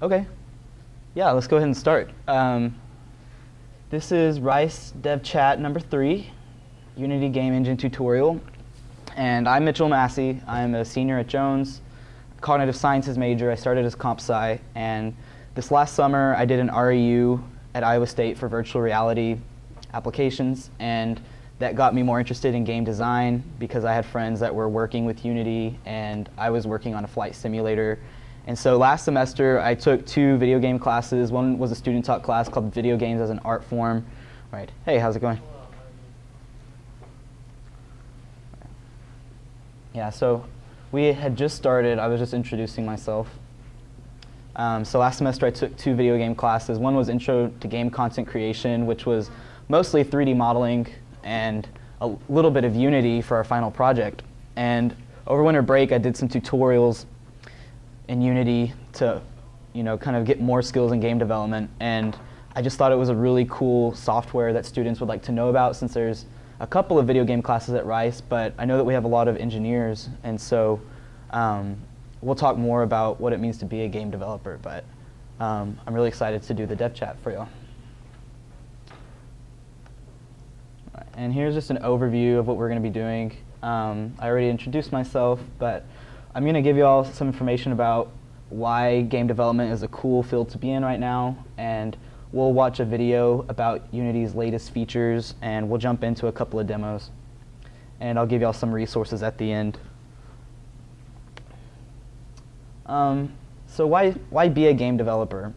Okay. Yeah, let's go ahead and start. This is Rice DevChat number 3, Unity Game Engine tutorial. And I'm Mitchell Massey. I'm a senior at Jones, cognitive sciences major. I started as comp sci, and this last summer I did an REU at Iowa State for virtual reality applications, and that got me more interested in game design because I had friends that were working with Unity and I was working on a flight simulator. And so last semester I took 2 video game classes. One was a student taught class called Video Games as an Art Form. Right. Hey, how's it going? Yeah, so we had just started. I was just introducing myself. So last semester I took 2 video game classes. One was Intro to Game Content Creation, which was mostly 3D modeling and a little bit of Unity for our final project. And over winter break I did some tutorials in Unity to, kind of get more skills in game development. And I just thought it was a really cool software that students would like to know about, since there's a couple of video game classes at Rice, but I know that we have a lot of engineers, and so we'll talk more about what it means to be a game developer, but I'm really excited to do the dev chat for y'all. And here's just an overview of what we're going to be doing. I already introduced myself, but I'm going to give you all some information about why game development is a cool field to be in right now, and we'll watch a video about Unity's latest features, and we'll jump into a couple of demos. And I'll give you all some resources at the end. So why be a game developer?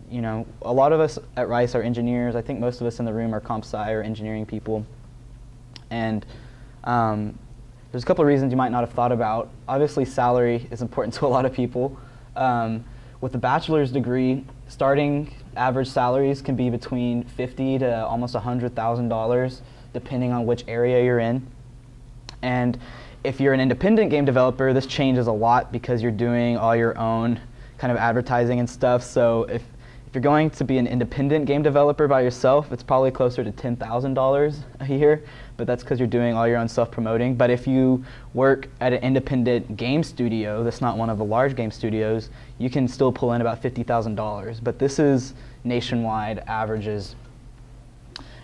A lot of us at Rice are engineers. I think most of us in the room are comp sci or engineering people. And there's a couple of reasons you might not have thought about. Obviously, salary is important to a lot of people. With a bachelor's degree, starting average salaries can be between $50,000 to almost $100,000, depending on which area you're in. And if you're an independent game developer, this changes a lot because you're doing all your own kind of advertising and stuff. So if you're going to be an independent game developer by yourself, it's probably closer to $10,000 a year, but that's because you're doing all your own self-promoting. But if you work at an independent game studio that's not one of the large game studios, you can still pull in about $50,000. But this is nationwide averages.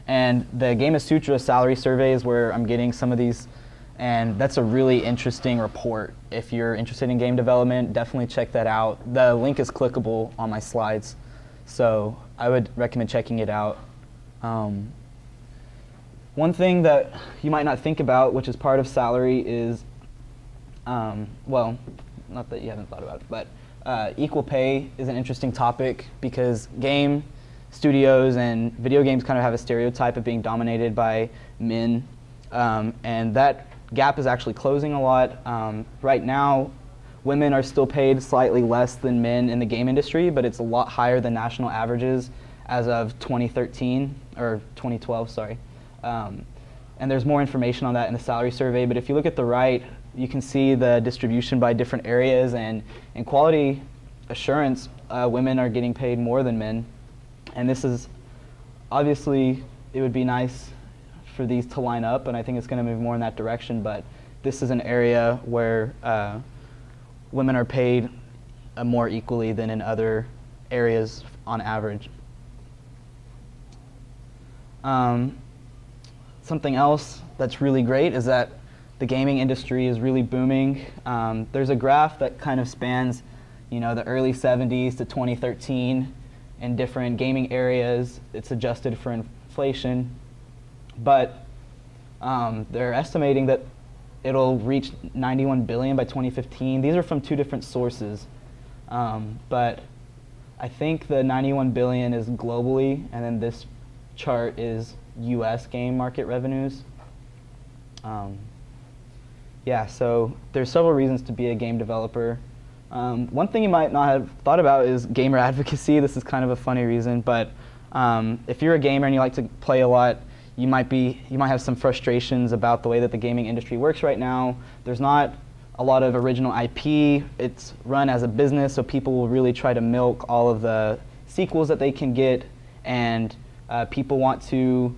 And the Game Sutra salary survey is where I'm getting some of these, and that's a really interesting report. If you're interested in game development, definitely check that out. The link is clickable on my slides, so I would recommend checking it out. One thing that you might not think about, which is part of salary, is, well, not that you haven't thought about it, but equal pay is an interesting topic because game studios and video games kind of have a stereotype of being dominated by men, and that gap is actually closing a lot. Right now, women are still paid slightly less than men in the game industry, but it's a lot higher than national averages as of 2013, or 2012, sorry. And there's more information on that in the salary survey, but if you look at the right, you can see the distribution by different areas, and in quality assurance, women are getting paid more than men. And this is, obviously, it would be nice for these to line up, and I think it's going to move more in that direction, but this is an area where women are paid more equally than in other areas on average. Something else that's really great is that the gaming industry is really booming. There's a graph that kind of spans, the early 70s to 2013 in different gaming areas. It's adjusted for inflation, but they're estimating that it'll reach 91 billion by 2015. These are from 2 different sources, but I think the 91 billion is globally, and then this chart is US game market revenues. Yeah, so there's several reasons to be a game developer. One thing you might not have thought about is gamer advocacy. This is kind of a funny reason, but if you're a gamer and you like to play a lot, you might have some frustrations about the way that the gaming industry works right now. There's not a lot of original IP. It's run as a business, so people will really try to milk all of the sequels that they can get, and people want to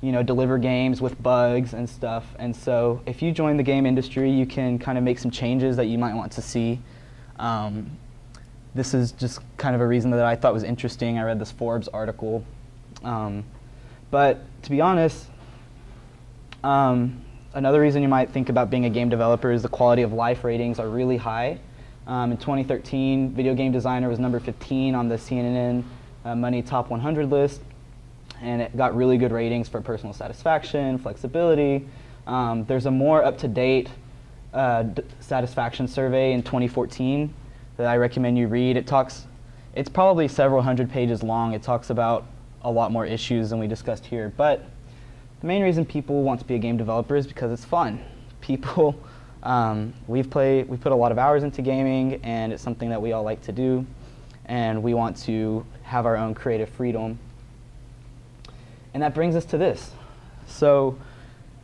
deliver games with bugs and stuff. And so if you join the game industry, you can kind of make some changes that you might want to see. this is just kind of a reason that I thought was interesting. I read this Forbes article. But to be honest, another reason you might think about being a game developer is the quality of life ratings are really high. In 2013, Video Game Designer was number 15 on the CNN Money Top 100 list, and it got really good ratings for personal satisfaction, flexibility. There's a more up-to-date satisfaction survey in 2014 that I recommend you read. It's probably several hundred pages long. It talks about a lot more issues than we discussed here, but the main reason people want to be a game developer is because it's fun. People, we put a lot of hours into gaming, and it's something that we all like to do, and we want to have our own creative freedom. And that brings us to this. So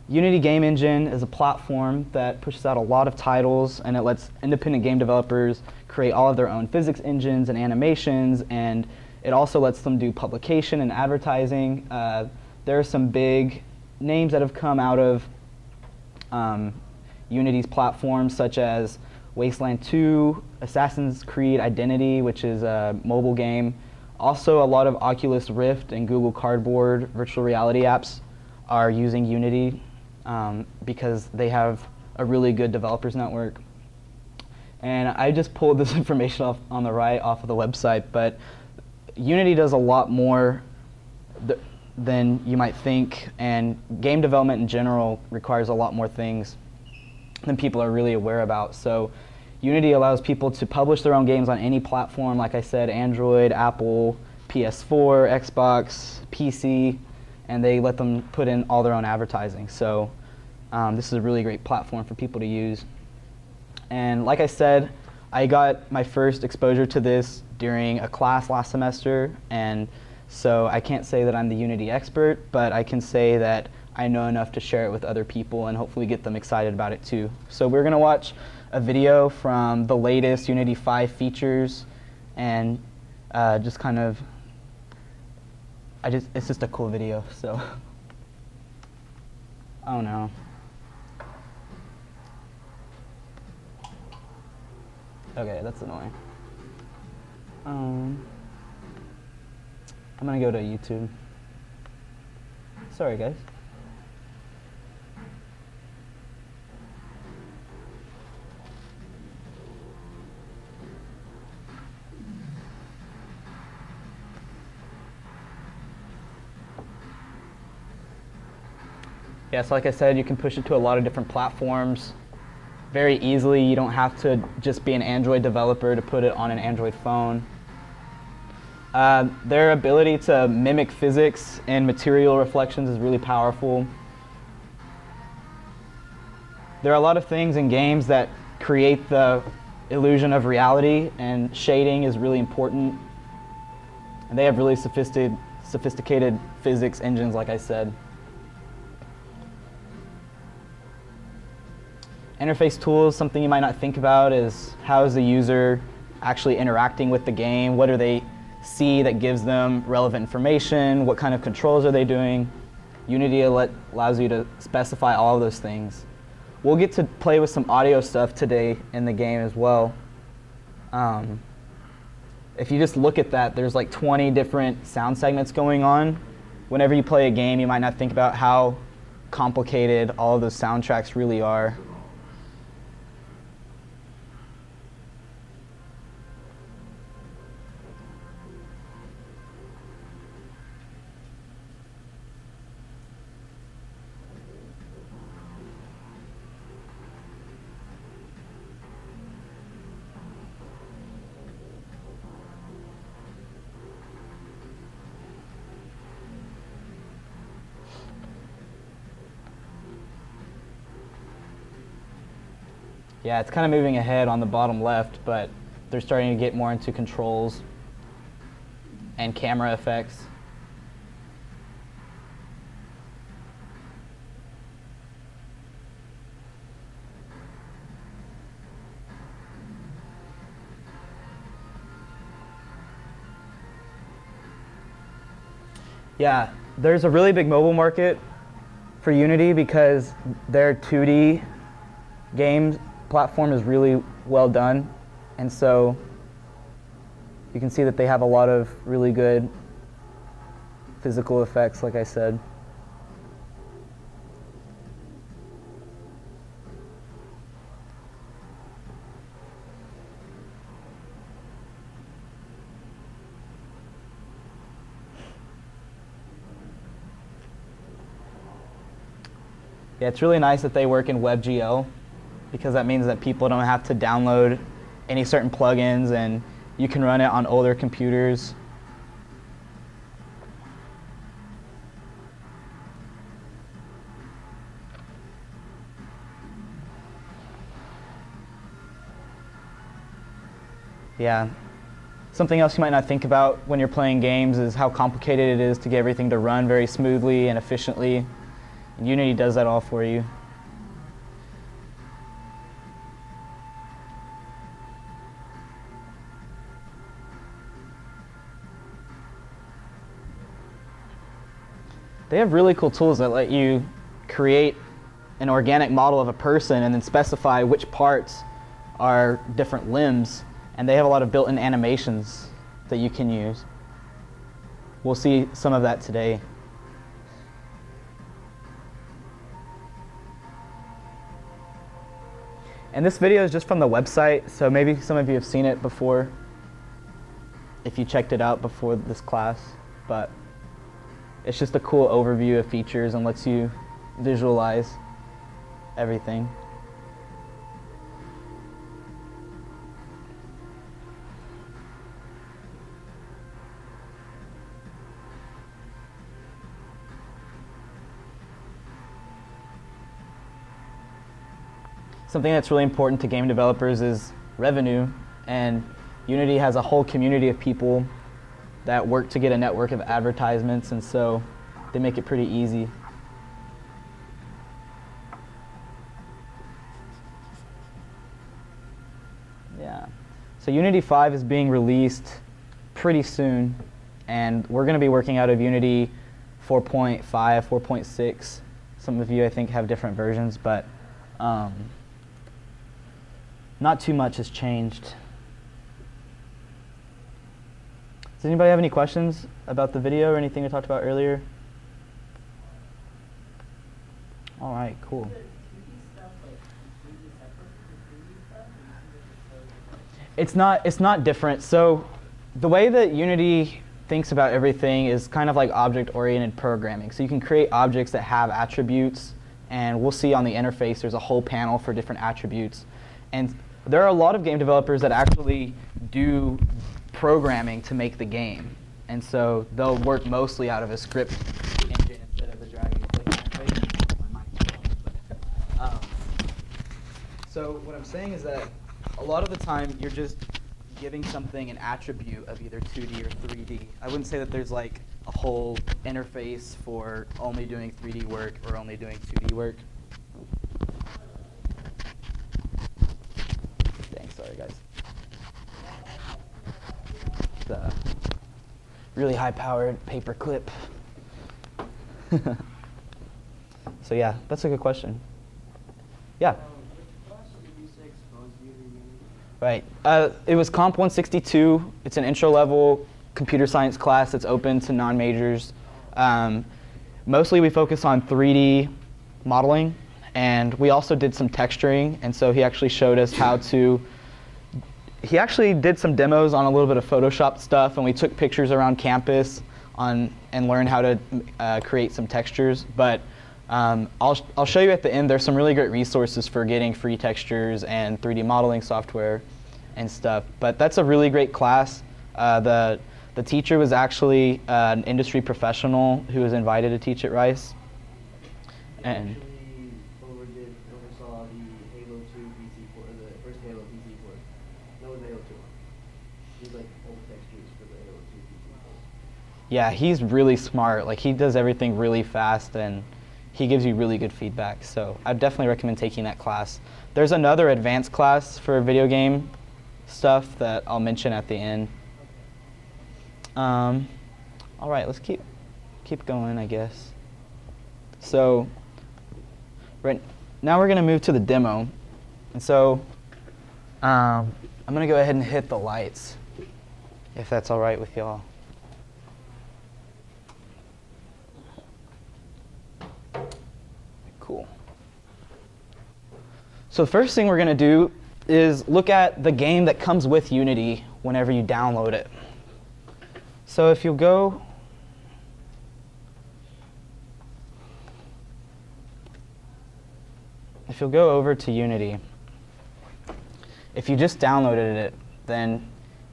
Unity Game Engine is a platform that pushes out a lot of titles, and it lets independent game developers create all of their own physics engines and animations, and it also lets them do publication and advertising. There are some big names that have come out of Unity's platforms, such as Wasteland 2, Assassin's Creed Identity, which is a mobile game. Also, a lot of Oculus Rift and Google Cardboard virtual reality apps are using Unity because they have a really good developers network. And I just pulled this information off on the right off of the website, but Unity does a lot more than you might think, and game development in general requires a lot more things than people are really aware about. So Unity allows people to publish their own games on any platform, like I said, Android, Apple, PS4, Xbox, PC, and they let them put in all their own advertising. So this is a really great platform for people to use. And like I said, I got my first exposure to this during a class last semester, and so I can't say that I'm the Unity expert, but I can say that I know enough to share it with other people and hopefully get them excited about it too. So we're going to watch a video from the latest Unity 5 features, and just kind of, it's just a cool video, so. Oh no. Okay, that's annoying. I'm gonna go to YouTube. Sorry, guys. Yeah, so like I said, you can push it to a lot of different platforms very easily. You don't have to just be an Android developer to put it on an Android phone. Their ability to mimic physics and material reflections is really powerful. There are a lot of things in games that create the illusion of reality, and shading is really important. And they have really sophisticated physics engines, like I said. Interface tools, something you might not think about is how is the user actually interacting with the game? What do they see that gives them relevant information? What kind of controls are they doing? Unity allows you to specify all of those things. We'll get to play with some audio stuff today in the game as well. If you just look at that, there's like 20 different sound segments going on. Whenever you play a game, you might not think about how complicated all of those soundtracks really are. Yeah, it's kind of moving ahead on the bottom left, but they're starting to get more into controls and camera effects. Yeah, there's a really big mobile market for Unity because their 2D games platform is really well done, and so You can see that they have a lot of really good physical effects, like I said. Yeah, it's really nice that they work in WebGL, because that means that people don't have to download any certain plugins, and you can run it on older computers. Yeah. Something else you might not think about when you're playing games is how complicated it is to get everything to run very smoothly and efficiently. And Unity does that all for you. They have really cool tools that let you create an organic model of a person and then specify which parts are different limbs. And they have a lot of built-in animations that you can use. We'll see some of that today. And this video is just from the website, so maybe some of you have seen it before, if you checked it out before this class. But it's just a cool overview of features and lets you visualize everything. Something that's really important to game developers is revenue, and Unity has a whole community of people that work to get a network of advertisements, and so they make it pretty easy. Yeah. So Unity 5 is being released pretty soon, and we're going to be working out of Unity 4.5, 4.6. Some of you, I think, have different versions, but not too much has changed. Does anybody have any questions about the video or anything we talked about earlier? All right, cool. It's not different. So the way that Unity thinks about everything is kind of like object-oriented programming. So you can create objects that have attributes, and we'll see on the interface there's a whole panel for different attributes. And there are a lot of game developers that actually do programming to make the game. And so they'll work mostly out of a script engine instead of the drag and click interface. So what I'm saying is that a lot of the time you're just giving something an attribute of either 2D or 3D. I wouldn't say that there's like a whole interface for only doing 3D work or only doing 2D work. Sorry, guys. The really high-powered paper clip. So yeah, that's a good question. Yeah. Right. It was Comp 162. It's an intro-level computer science class that's open to non-majors. Mostly we focus on 3D modeling, and we also did some texturing, and so he actually showed us how to he actually did some demos on a little bit of Photoshop stuff, and we took pictures around campus and learned how to create some textures. But I'll show you at the end. There's some really great resources for getting free textures and 3D modeling software and stuff. But that's a really great class. The teacher was actually an industry professional who was invited to teach at Rice. And oversaw the Halo 2 PC port, the first Halo PC port. That was Halo 2. He's like old textures for the Halo 2 PC port. Yeah, he's really smart. Like, he does everything really fast, and he gives you really good feedback. So I'd definitely recommend taking that class. There's another advanced class for video game stuff that I'll mention at the end. All right, let's keep going, I guess. So right now we're going to move to the demo. And so I'm going to go ahead and hit the lights. if that's all right with y'all. Cool. So the first thing we're going to do is look at the game that comes with Unity whenever you download it. So if you'll go over to Unity, if you just downloaded it, then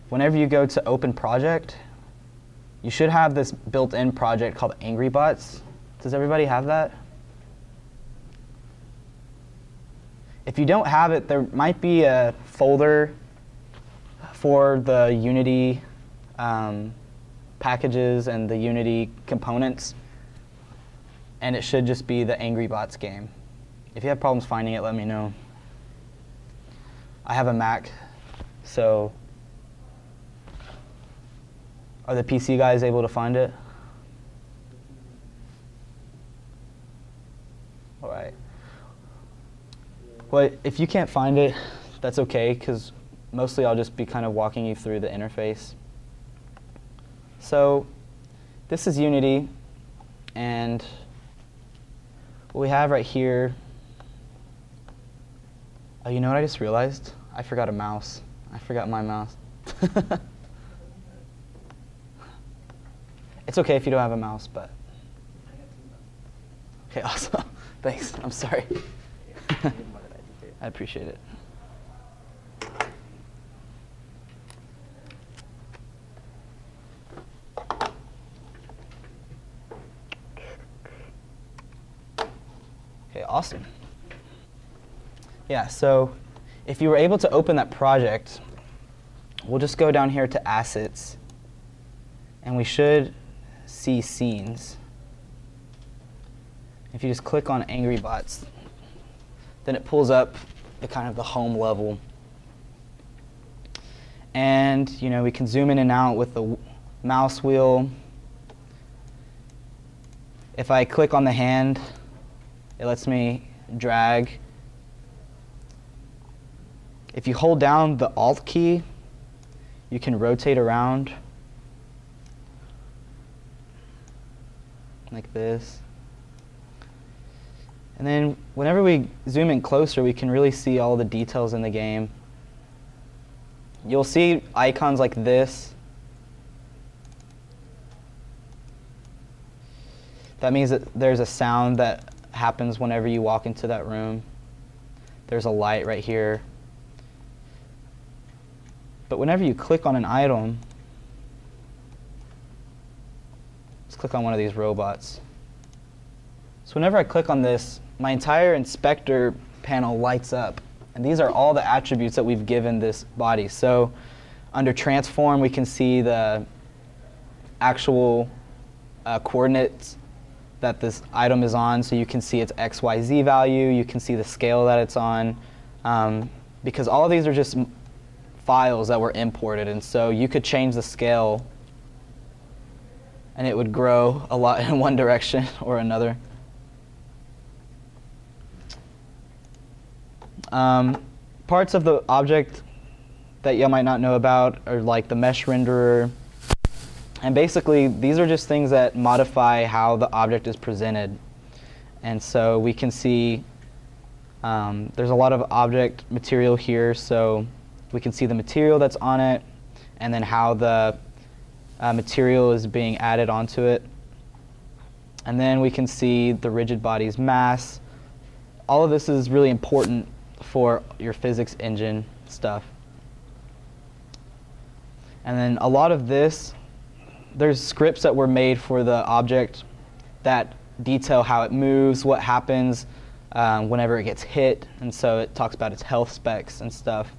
whenever you go to open project, you should have this built-in project called Angry Bots. Does everybody have that? If you don't have it, there might be a folder for the Unity packages and the Unity components, and it should just be the Angry Bots game. If you have problems finding it, let me know. I have a Mac, so are the PC guys able to find it? All right. Well, if you can't find it, that's okay, because mostly I'll just be kind of walking you through the interface. So this is Unity, and what we have right here, oh, you know what I just realized? I forgot a mouse. I forgot my mouse. It's okay if you don't have a mouse, but. Okay, awesome. Thanks. I'm sorry. I appreciate it. Okay, awesome. Yeah, so if you were able to open that project, we'll just go down here to Assets, and we should see Scenes. If you just click on Angry Bots, then it pulls up the kind of the home level. And we can zoom in and out with the mouse wheel. If I click on the hand, it lets me drag. If you hold down the Alt key, you can rotate around like this. And then whenever we zoom in closer, we can really see all the details in the game. You'll see icons like this. That means that there's a sound that happens whenever you walk into that room. There's a light right here. But whenever you click on an item, let's click on one of these robots. So whenever I click on this, my entire inspector panel lights up. And these are all the attributes that we've given this body. So under transform, we can see the actual coordinates that this item is on. So you can see its XYZ value. You can see the scale that it's on. Because all of these are just files that were imported. And so you could change the scale, and it would grow a lot in one direction or another. Parts of the object that you might not know about are like the mesh renderer. And basically, these are just things that modify how the object is presented. And so we can see there's a lot of object material here. So we can see the material that's on it, and then how the material is being added onto it. And then we can see the rigid body's mass. All of this is really important for your physics engine stuff. And then a lot of this, there's scripts that were made for the object that detail how it moves, what happens whenever it gets hit, and so it talks about its health specs and stuff.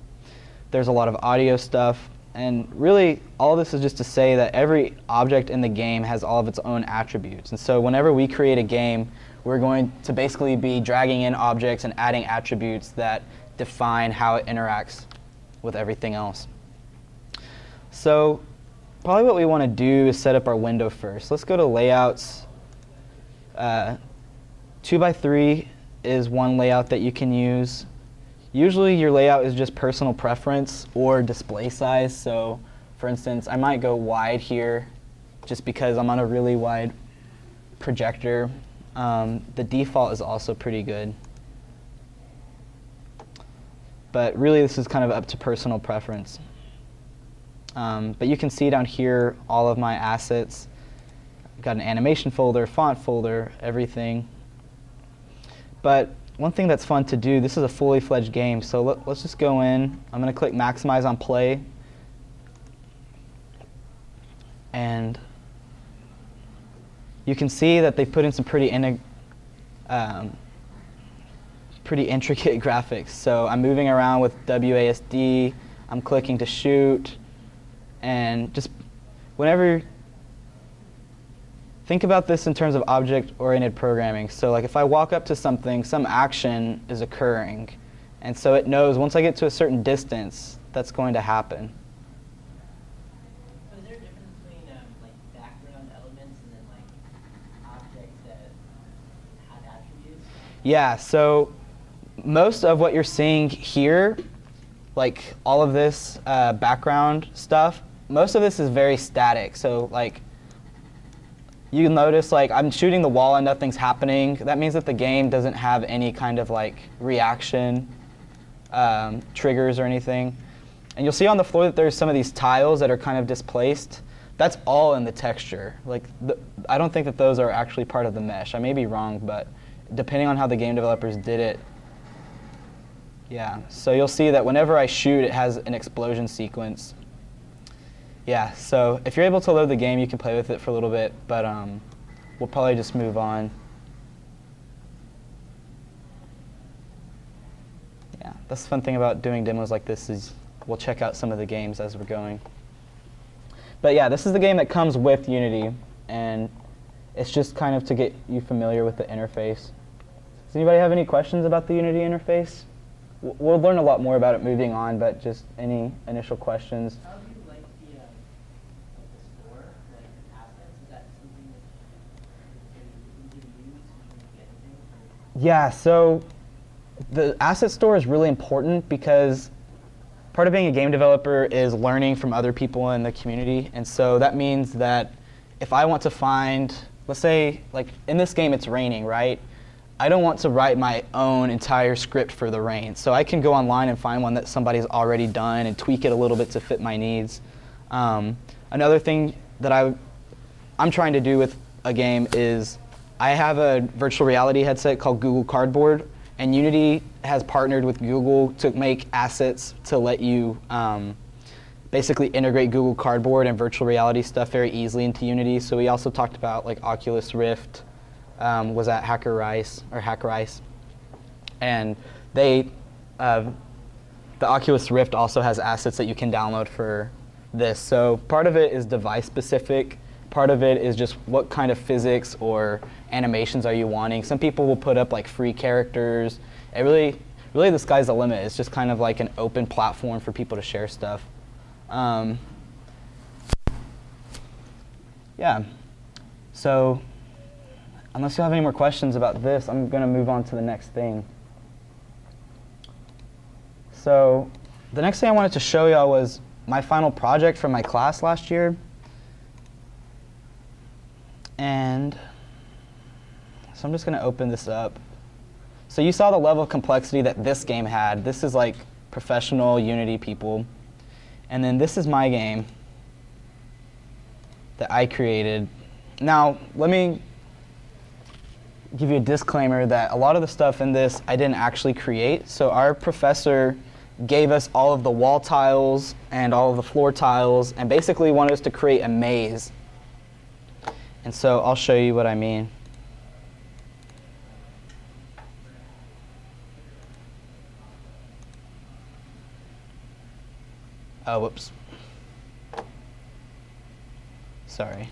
There's a lot of audio stuff, and really all this is just to say that every object in the game has all of its own attributes. And so whenever we create a game, we're going to basically be dragging in objects and adding attributes that define how it interacts with everything else. So probably what we want to do is set up our window first. Let's go to layouts. 2x3 is one layout that you can use. Usually your layout is just personal preference or display size. So For instance, I might go wide here just because I'm on a really wide projector. The default is also pretty good. But really, this is kind of up to personal preference. But you can see down here all of my assets. I've got an animation folder, font folder, everything. But one thing that's fun to do, this is a fully fledged game, so let's just go in. I'm going to click Maximize on Play. And you can see that they put in some pretty intricate graphics. So I'm moving around with WASD, I'm clicking to shoot, and just whenever, think about this in terms of object-oriented programming. So like if I walk up to something, some action is occurring, and so it knows once I get to a certain distance, that's going to happen. So is there a difference between like background elements and then like objects that have attributes? Yeah, so most of what you're seeing here, like all of this background stuff, most of this is very static. So like you can notice like I'm shooting the wall and nothing's happening. That means that the game doesn't have any kind of like reaction triggers or anything. And you'll see on the floor that there's some of these tiles that are kind of displaced. That's all in the texture. Like I don't think that those are actually part of the mesh. I may be wrong, but depending on how the game developers did it. Yeah, so you'll see that whenever I shoot, it has an explosion sequence. Yeah, so if you're able to load the game, you can play with it for a little bit, but we'll probably just move on. Yeah, that's the fun thing about doing demos like this is we'll check out some of the games as we're going. But yeah, this is the game that comes with Unity, and it's just kind of to get you familiar with the interface. Does anybody have any questions about the Unity interface? We'll learn a lot more about it moving on, but just any initial questions? How do you like the store, like assets? Is that something that you can use to get things? Yeah, so the asset store is really important because part of being a game developer is learning from other people in the community. And so that means that if I want to find, let's say, like in this game it's raining, right? I don't want to write my own entire script for the rain. So I can go online and find one that somebody's already done and tweak it a little bit to fit my needs. Another thing that I'm trying to do with a game is I have a virtual reality headset called Google Cardboard, and Unity has partnered with Google to make assets to let you basically integrate Google Cardboard and virtual reality stuff very easily into Unity. So we also talked about like Oculus Rift. Was at Hacker Ice, and the Oculus Rift also has assets that you can download for this. So part of it is device specific, part of it is just what kind of physics or animations are you wanting. Some people will put up like free characters. It really the sky's the limit. It's just kind of like an open platform for people to share stuff. Yeah, so unless you have any more questions about this, I'm going to move on to the next thing. So the next thing I wanted to show y'all was my final project from my class last year. And so I'm just going to open this up. So you saw the level of complexity that this game had. This is like professional Unity people. And then this is my game that I created. Now, let me give you a disclaimer that a lot of the stuff in this I didn't actually create. So our professor gave us all of the wall tiles and all of the floor tiles and basically wanted us to create a maze. And so I'll show you what I mean. Oh, whoops. Sorry.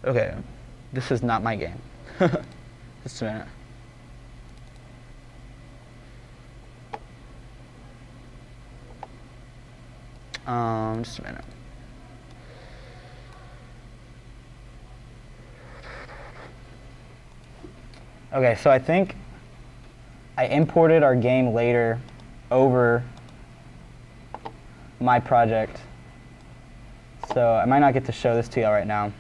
Okay, this is not my game. Just a minute. Just a minute. Okay, so I think I imported our game later over my project. So I might not get to show this to y'all right now.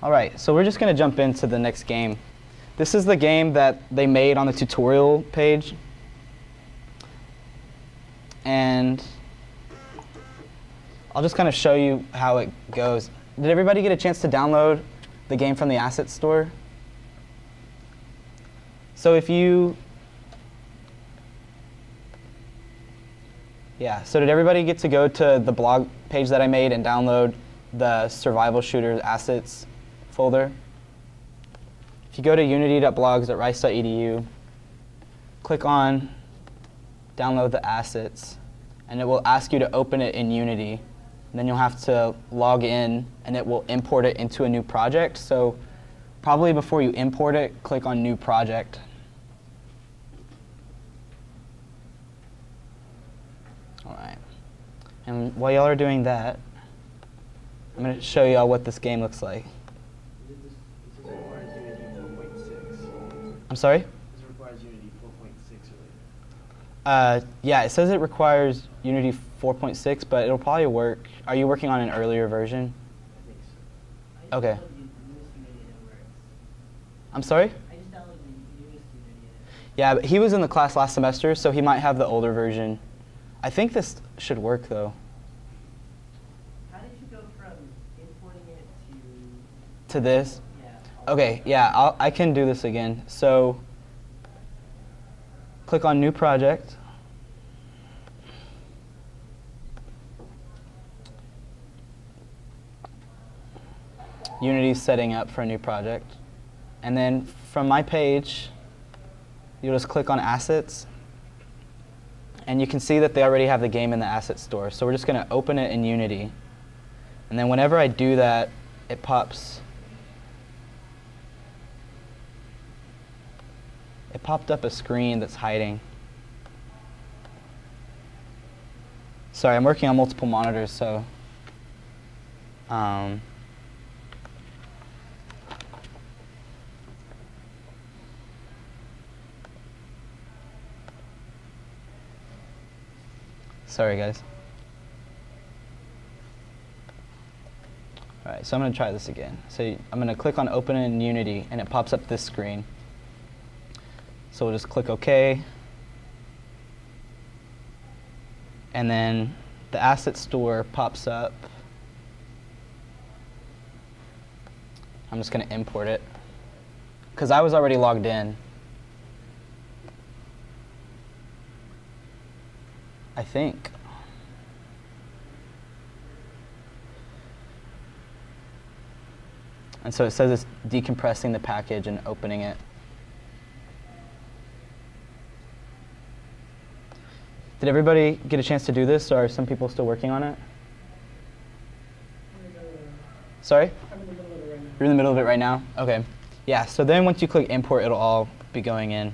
All right, so we're just going to jump into the next game. This is the game that they made on the tutorial page. And I'll just kind of show you how it goes. Did everybody get a chance to download the game from the asset store? So if you, so did everybody get to go to the blog page that I made and download the survival shooters assets folder? If you go to unity.blogs.rice.edu, click on download the assets, and it will ask you to open it in Unity. And then you'll have to log in, and it will import it into a new project. So probably before you import it, click on New Project. All right. And while y'all are doing that, I'm going to show y'all what this game looks like. I'm sorry? This requires Unity 4.6 or later. Yeah, it says it requires Unity 4.6, but it'll probably work. Are you working on an earlier version? I think so. Okay. I just downloaded the newest Unity and it works. I'm sorry? I just downloaded the newest Unity and it works. Yeah, but he was in the class last semester, so he might have the older version. I think this should work, though. How did you go from importing it To this? yeah, Okay, yeah, I can do this again. So click on New Project. Unity's setting up for a new project. And then from my page, you'll just click on Assets. And you can see that they already have the game in the asset store. So we're just going to open it in Unity. And then whenever I do that, it pops. It popped up a screen that's hiding. Sorry, I'm working on multiple monitors, so sorry, guys. All right, so I'm going to try this again. So I'm going to click on Open in Unity, and it pops up this screen. So we'll just click OK. And then the asset store pops up. I'm just going to import it, because I was already logged in. I think. And so it says it's decompressing the package and opening it. Did everybody get a chance to do this, or are some people still working on it? Sorry? I'm in the middle of it right now. You're in the middle of it right now? Okay. Yeah, so then once you click import, it'll all be going in.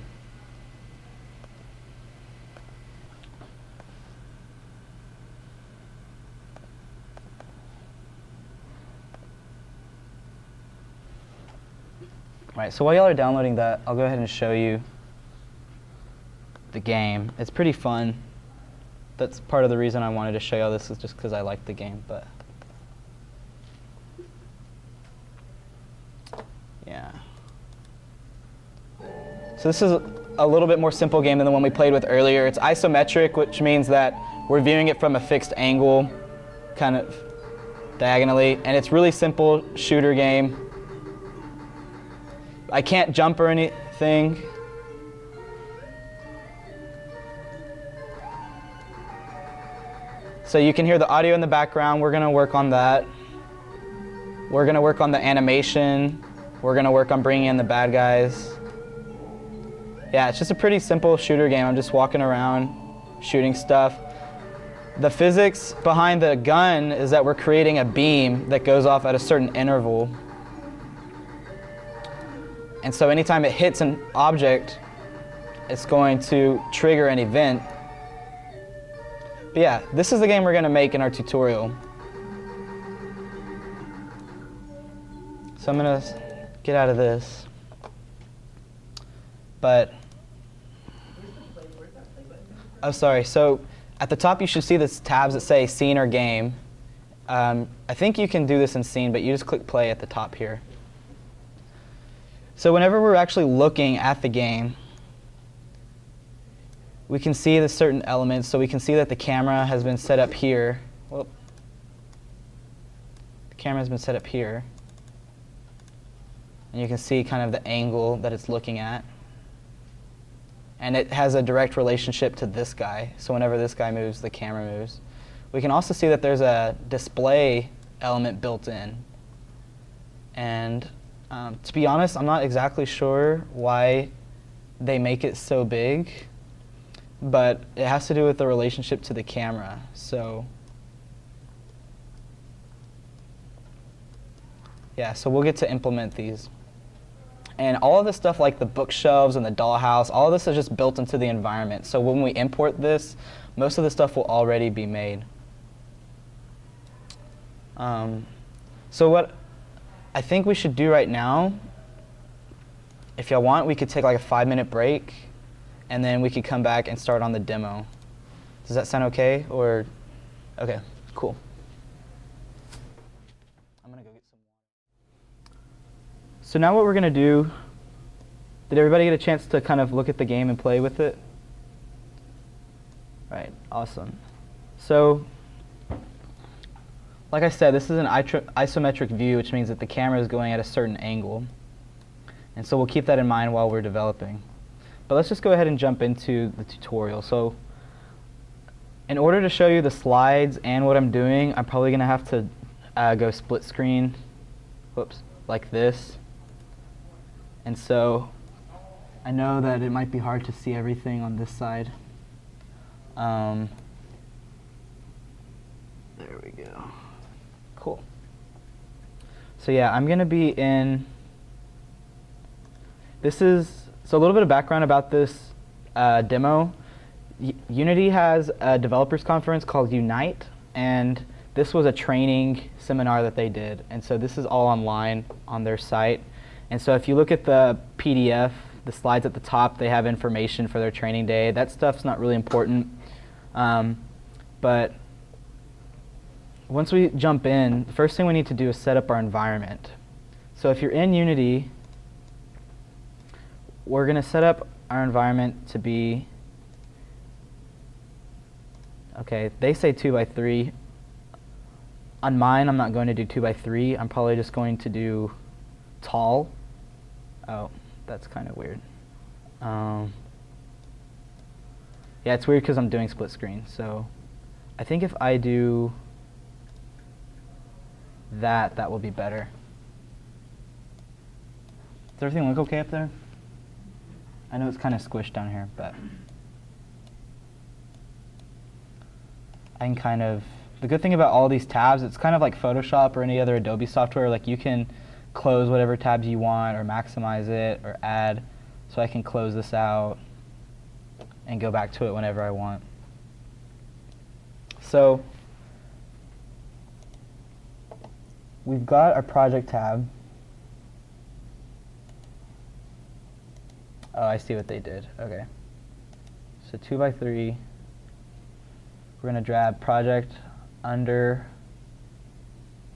All right, so while y'all are downloading that, I'll go ahead and show you the game. It's pretty fun. That's part of the reason I wanted to show y'all this, is just because I like the game, but yeah. So this is a little bit more simple game than the one we played with earlier. It's isometric, which means that we're viewing it from a fixed angle, kind of diagonally, and it's really simple shooter game. I can't jump or anything. So you can hear the audio in the background. We're going to work on that. We're going to work on the animation. We're going to work on bringing in the bad guys. Yeah, it's just a pretty simple shooter game. I'm just walking around, shooting stuff. The physics behind the gun is that we're creating a beam that goes off at a certain interval. And so anytime it hits an object, it's going to trigger an event. But yeah, this is the game we're going to make in our tutorial. So I'm going to get out of this. But, oh sorry, so at the top you should see this tabs that say scene or game. I think you can do this in scene, but you just click play at the top here. So whenever we're actually looking at the game, we can see the certain elements. So we can see that the camera has been set up here. Whoop. The camera has been set up here. And you can see kind of the angle that it's looking at. And it has a direct relationship to this guy. So whenever this guy moves, the camera moves. We can also see that there's a display element built in. And to be honest, I'm not exactly sure why they make it so big. But it has to do with the relationship to the camera. So yeah, so we'll get to implement these. And all of this stuff like the bookshelves and the dollhouse, all of this is just built into the environment. So when we import this, most of the stuff will already be made. So what I think we should do right now, if y'all want, we could take like a 5-minute break, and then we could come back and start on the demo. Does that sound okay? Or, okay, cool. I'm gonna go get some water. So now what we're gonna do, did everybody get a chance to kind of look at the game and play with it? Right, awesome. So, like I said, this is an isometric view, which means that the camera is going at a certain angle. And so we'll keep that in mind while we're developing. But let's just go ahead and jump into the tutorial. So in order to show you the slides and what I'm doing, I'm probably going to have to go split screen, whoops, like this. And so I know that it might be hard to see everything on this side. There we go. Cool. So yeah, I'm going to be in, so a little bit of background about this demo. Unity has a developers conference called Unite, and this was a training seminar that they did. And so this is all online on their site. And so if you look at the PDF, the slides at the top, they have information for their training day. That stuff's not really important. But once we jump in, the first thing we need to do is set up our environment. So if you're in Unity, we're going to set up our environment to be, okay, they say 2x3. On mine, I'm not going to do 2x3. I'm probably just going to do tall. Oh, that's kind of weird. Yeah, it's weird because I'm doing split screen. So I think if I do that, that will be better. Does everything look okay up there? I know it's kind of squished down here, but I can kind of, the good thing about all these tabs, it's kind of like Photoshop or any other Adobe software. Like you can close whatever tabs you want or maximize it or add. So I can close this out and go back to it whenever I want. So we've got our project tab. Oh, I see what they did. Okay. So 2x3. We're going to drag project under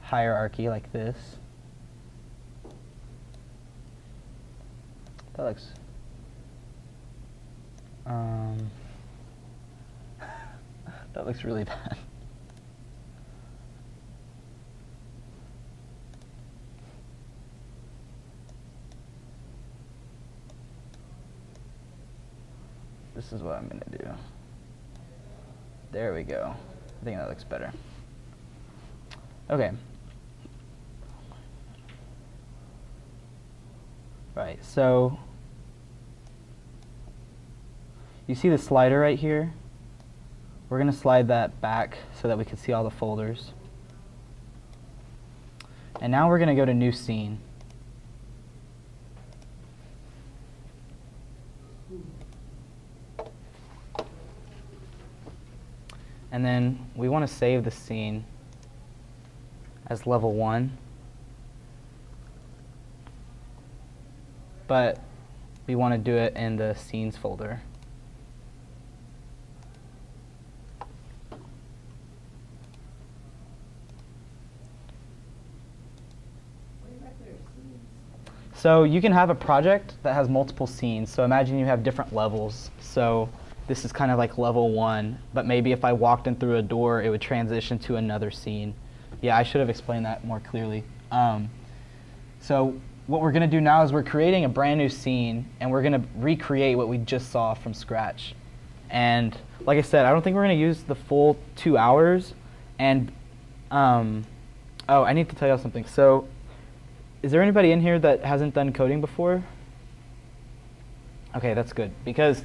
hierarchy like this. That looks that looks really bad. This is what I'm going to do. There we go. I think that looks better. Okay. Right, so you see the slider right here? We're going to slide that back so that we can see all the folders. And now we're going to go to New Scene. And And then we want to save the scene as level 1. But we want to do it in the scenes folder. So you can have a project that has multiple scenes. So imagine you have different levels. So this is kind of like level 1, but maybe if I walked in through a door, it would transition to another scene. Yeah, I should have explained that more clearly. So what we're going to do now is we're creating a brand new scene, and we're going to recreate what we just saw from scratch. And like I said, I don't think we're going to use the full 2 hours. And oh, I need to tell you something. So is there anybody in here that hasn't done coding before? Okay, that's good. Because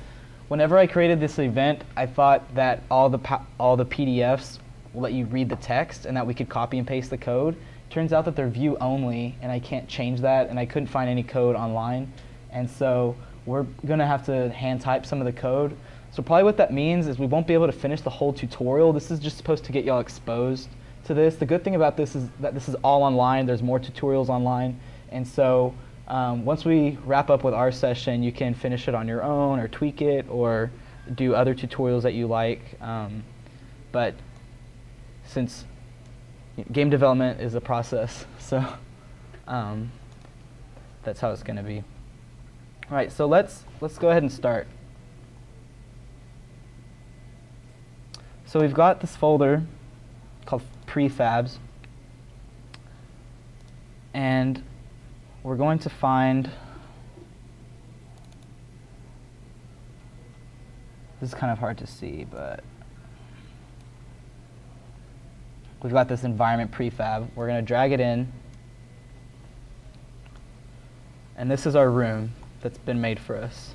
whenever I created this event, I thought that all the PDFs will let you read the text and that we could copy and paste the code. Turns out that they're view only, and I can't change that, and I couldn't find any code online. And so we're going to have to hand type some of the code. So probably what that means is we won't be able to finish the whole tutorial. This is just supposed to get y'all exposed to this. The good thing about this is that this is all online. There's more tutorials online. And so once we wrap up with our session, you can finish it on your own or tweak it or do other tutorials that you like. But since game development is a process, so that's how it's going to be. All right, so let's go ahead and start. So we've got this folder called prefabs, and we're going to find, this is kind of hard to see, but we've got this environment prefab. We're going to drag it in, and this is our room that's been made for us.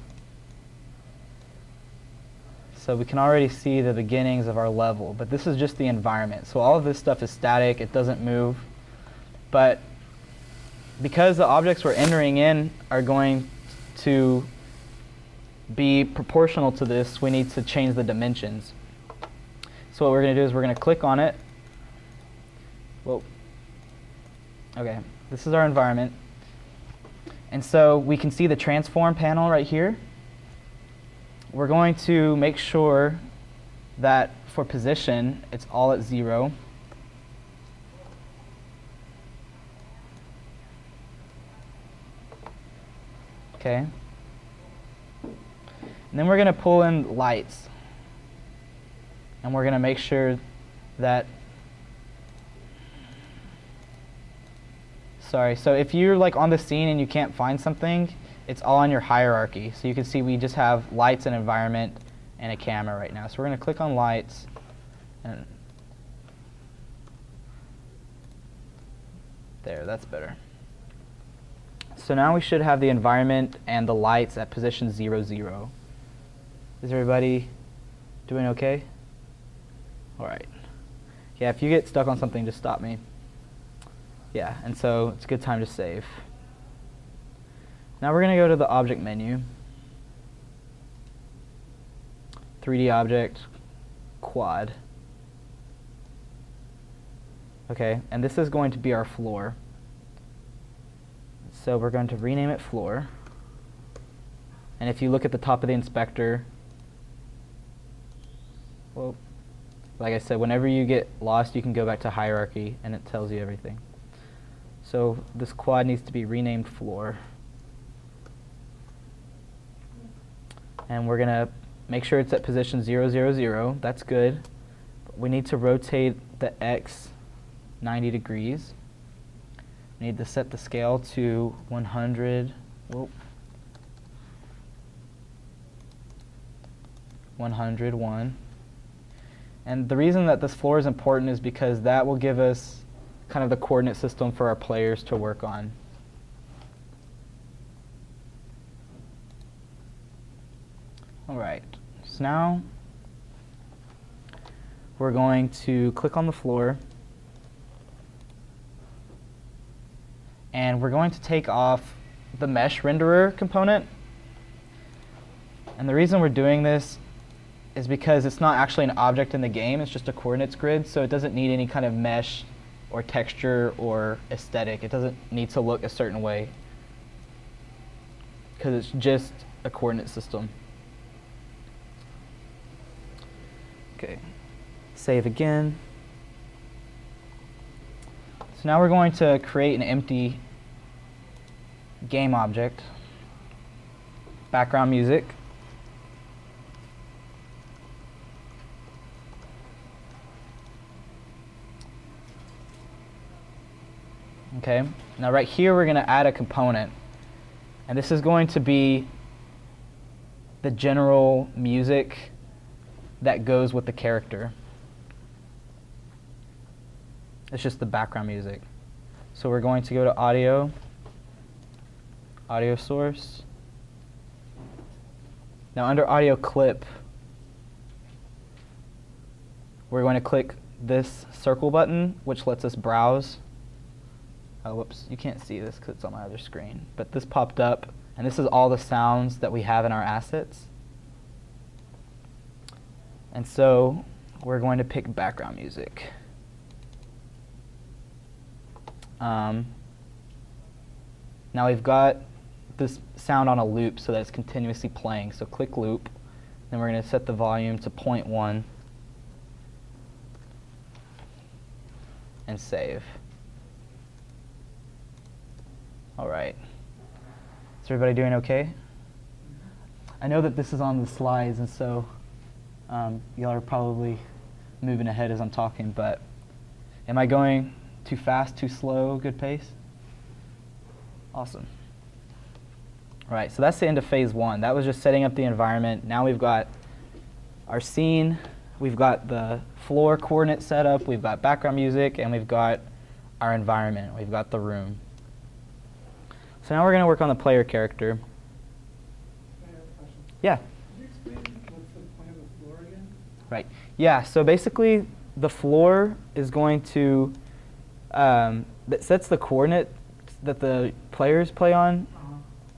So we can already see the beginnings of our level, but this is just the environment. So all of this stuff is static, it doesn't move. But because the objects we're entering in are going to be proportional to this, we need to change the dimensions. So what we're going to do is we're going to click on it. Whoa. Okay, this is our environment. And so we can see the transform panel right here. We're going to make sure that for position, it's all at 0. Okay. And then we're going to pull in lights. And we're going to make sure that, sorry, so if you're like on the scene and you can't find something, it's all on your hierarchy. So you can see we just have lights and environment and a camera right now. So we're going to click on lights. And there, that's better. So now we should have the environment and the lights at position 0, 0. Is everybody doing okay? All right. Yeah, if you get stuck on something, just stop me. Yeah, and so it's a good time to save. Now we're going to go to the object menu. 3D object, quad. Okay, and this is going to be our floor. So we're going to rename it floor. And if you look at the top of the inspector, well, like I said, whenever you get lost, you can go back to hierarchy and it tells you everything. So this quad needs to be renamed floor. And we're going to make sure it's at position 0, 0, 0. That's good. We need to rotate the X 90 degrees. We need to set the scale to 100. Whoa. 101. And the reason that this floor is important is because that will give us kind of the coordinate system for our players to work on. All right, so now we're going to click on the floor, and we're going to take off the mesh renderer component. And the reason we're doing this is because it's not actually an object in the game, it's just a coordinates grid, so it doesn't need any kind of mesh or texture or aesthetic. It doesn't need to look a certain way because it's just a coordinate system. Okay, save again. So now we're going to create an empty game object, background music. Okay, now right here we're going to add a component, and this is going to be the general music that goes with the character. It's just the background music. So we're going to go to audio, audio source. Now under audio clip, we're going to click this circle button, which lets us browse. Oh, whoops, you can't see this because it's on my other screen. But this popped up, and this is all the sounds that we have in our assets. And so we're going to pick background music. Now we've got this sound on a loop so that it's continuously playing. So click loop, then we're going to set the volume to 0.1 and save. All right. Is everybody doing okay? I know that this is on the slides, and so y'all are probably moving ahead as I'm talking, but am I going too fast, too slow, good pace? Awesome. All right, so that's the end of phase one. That was just setting up the environment. Now we've got our scene, we've got the floor coordinate set up, we've got background music, and we've got our environment. We've got the room. So now we're going to work on the player character. I have a question. Yeah. Could you explain what's the point of the floor again? Right. Yeah, so basically the floor is going to, that sets the coordinate that the players play on,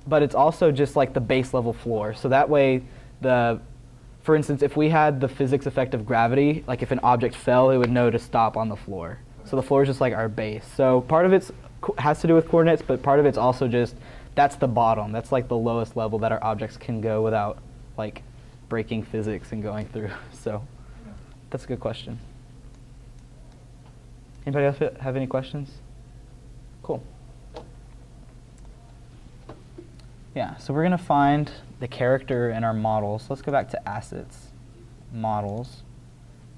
but it's also just like the base level floor. So that way, for instance, if we had the physics effect of gravity, like if an object fell, it would know to stop on the floor. So the floor is just like our base. So part of it has to do with coordinates, but part of it's also just, that's the bottom. That's like the lowest level that our objects can go without like breaking physics and going through. So that's a good question. Anybody else have any questions? Cool. Yeah, so we're going to find the character in our models. So let's go back to assets, models,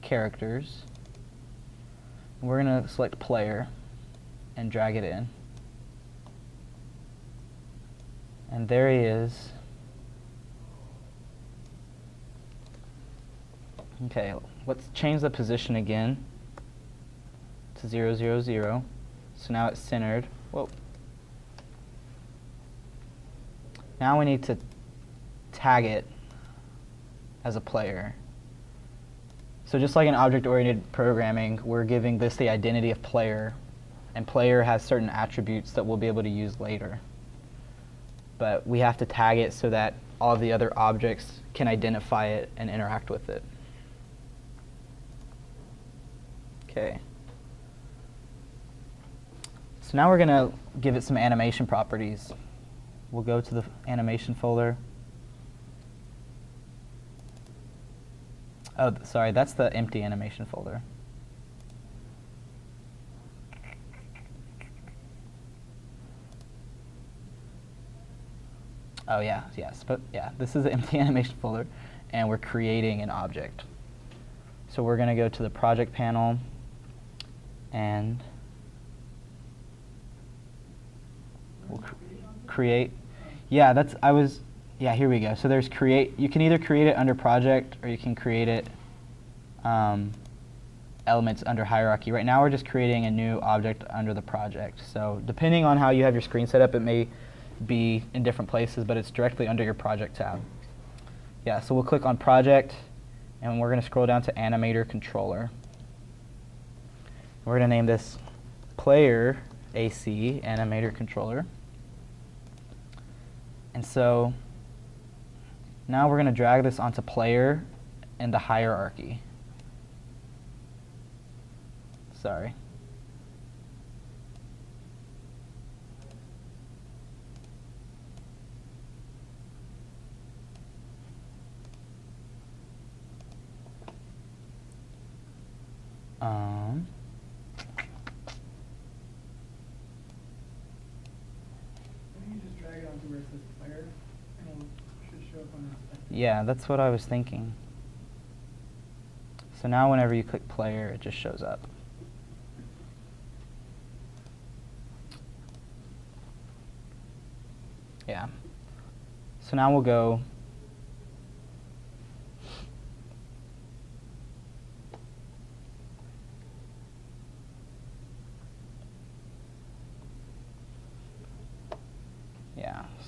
characters. We're going to select player and drag it in. And there he is. Okay, let's change the position again to 0, 0, 0. So now it's centered. Whoa. Now we need to tag it as a player. So just like in object-oriented programming, we're giving this the identity of player, and player has certain attributes that we'll be able to use later. But we have to tag it so that all of the other objects can identify it and interact with it. Okay. So now we're going to give it some animation properties. We'll go to the animation folder. Oh, sorry, that's the empty animation folder. Oh yeah, yes, but yeah, this is the empty animation folder, and we're creating an object. So we're going to go to the project panel, and we'll create. Yeah, yeah, here we go. So there's create. You can either create it under project, or you can create it elements under hierarchy. Right now we're just creating a new object under the project. So depending on how you have your screen set up, it may be in different places, but it's directly under your project tab. Yeah, so we'll click on project, and we're going to scroll down to animator controller. We're going to name this player AC, animator controller. And so now we're going to drag this onto player in the hierarchy. Sorry. You just drag it onto where it says player, and it should show up on the inspector. Yeah, that's what I was thinking. So now whenever you click player, it just shows up. Yeah. So now we'll go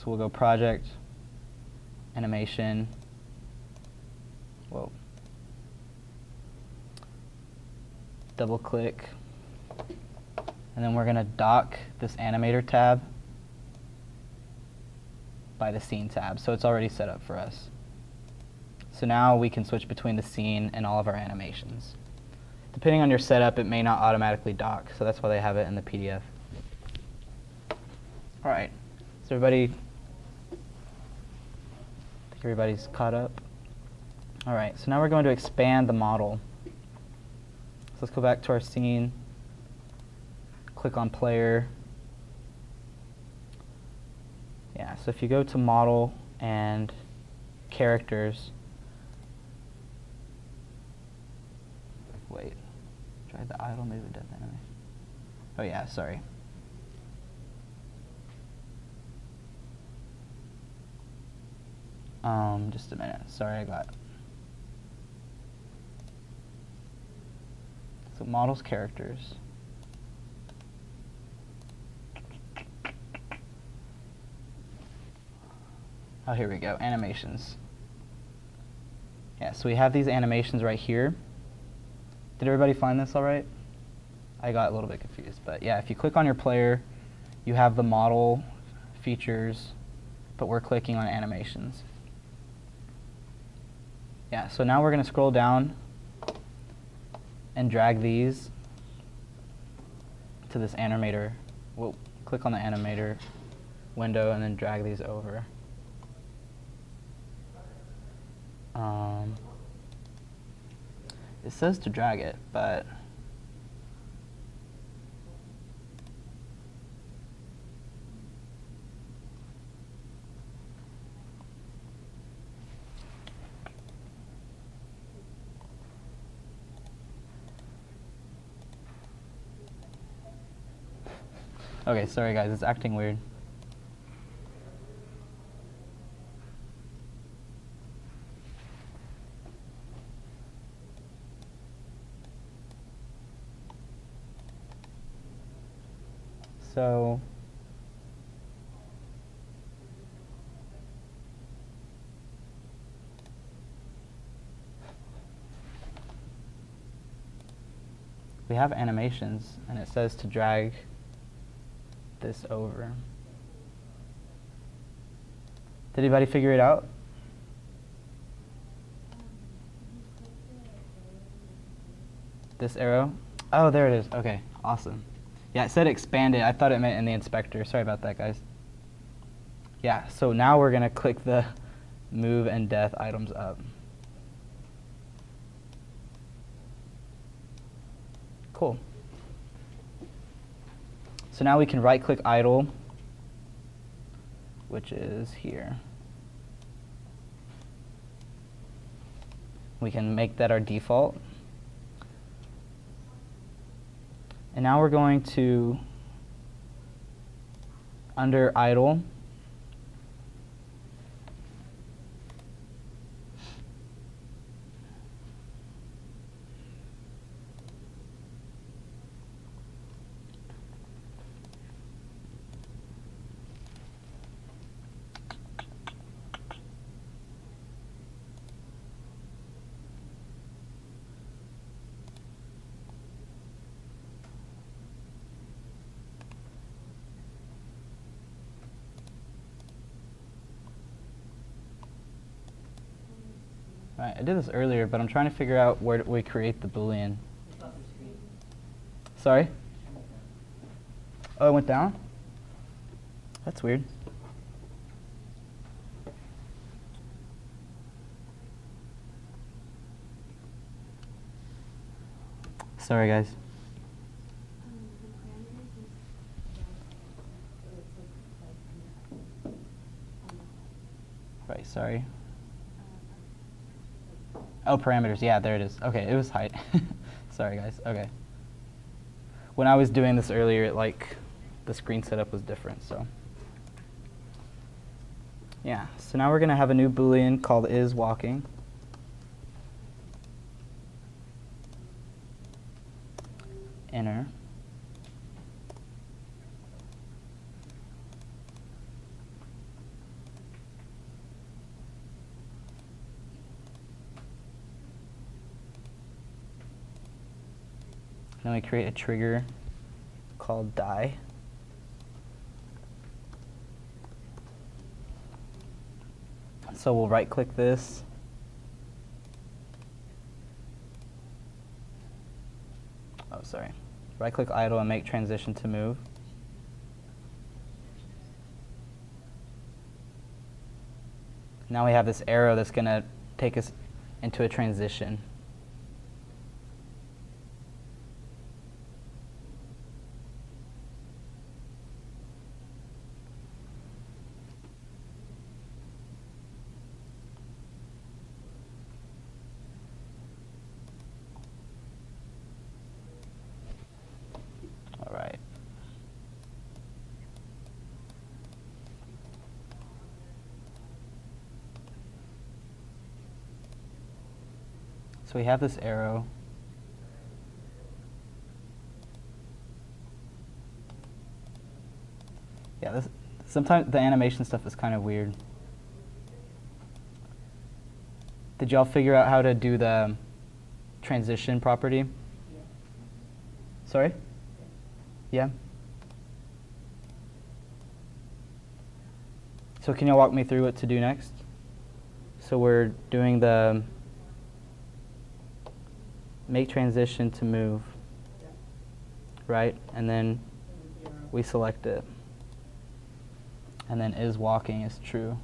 so we'll go project, animation, whoa, double click, and then we're going to dock this animator tab by the scene tab, so it's already set up for us. So now we can switch between the scene and all of our animations. Depending on your setup, it may not automatically dock, so that's why they have it in the PDF. All right, so everybody, I think everybody's caught up. All right, so now we're going to expand the model. So let's go back to our scene, click on player. Yeah, so if you go to model and characters, wait, try the idle, maybe death animation. Oh yeah, sorry. Just a minute, sorry, I got. So models characters. Oh, here we go, animations. Yeah, so we have these animations right here. Did everybody find this all right? I got a little bit confused, but yeah, if you click on your player, you have the model features, but we're clicking on animations. Yeah, so now we're going to scroll down and drag these to this animator. We'll click on the animator window and then drag these over. It says to drag it, but okay, sorry guys, it's acting weird. So we have animations, and it says to drag this over. Did anybody figure it out? This arrow? Oh, there it is. Okay, awesome. Yeah, it said expanded. I thought it meant in the inspector. Sorry about that, guys. Yeah, so now we're going to click the move and death items up. Cool. So now we can right-click idle, which is here. We can make that our default. And now we're going to, under idle, Right, I did this earlier, but I'm trying to figure out where we create the Boolean. It's off your screen. Sorry? Oh, it went down? That's weird. Sorry, guys. Right, sorry. Oh, parameters. Yeah, there it is. Okay, it was height. Sorry, guys. Okay. When I was doing this earlier, the screen setup was different, so. Yeah, so now we're going to have a new Boolean called isWalking. Enter. Then we create a trigger called die. So we'll right-click this. Oh, sorry. Right-click idle and make transition to move. Now we have this arrow that's going to take us into a transition. All right. So we have this arrow. Yeah, sometimes the animation stuff is kind of weird. Did y'all figure out how to do the transition property? Yeah. Sorry? Yeah? So can y'all walk me through what to do next? So we're doing the make transition to move, Yeah. right? And then And the arrow. we select it. And then isWalking is true.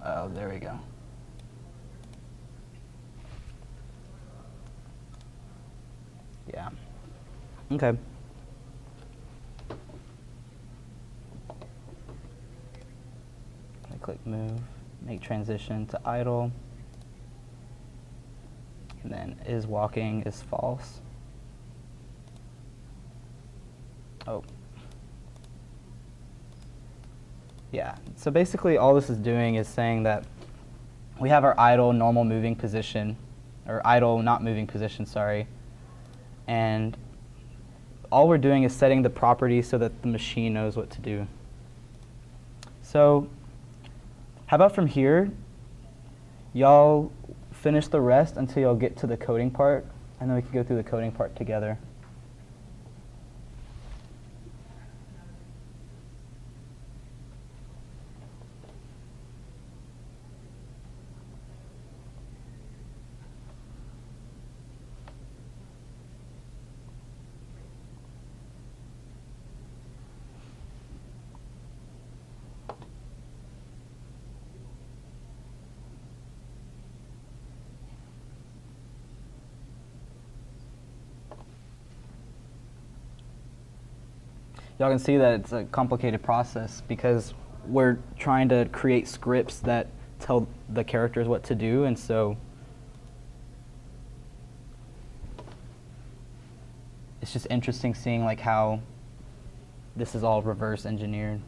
Oh, there we go. Yeah. Okay. I click move, make transition to idle. And then isWalking is false. Oh. Yeah, so basically all this is doing is saying that we have our idle normal moving position, or idle not moving position, sorry. And all we're doing is setting the property so that the machine knows what to do. So how about from here, y'all finish the rest until y'all get to the coding part, and then we can go through the coding part together. Y'all can see that it's a complicated process because we're trying to create scripts that tell the characters what to do, and so it's just interesting seeing like how this is all reverse engineered.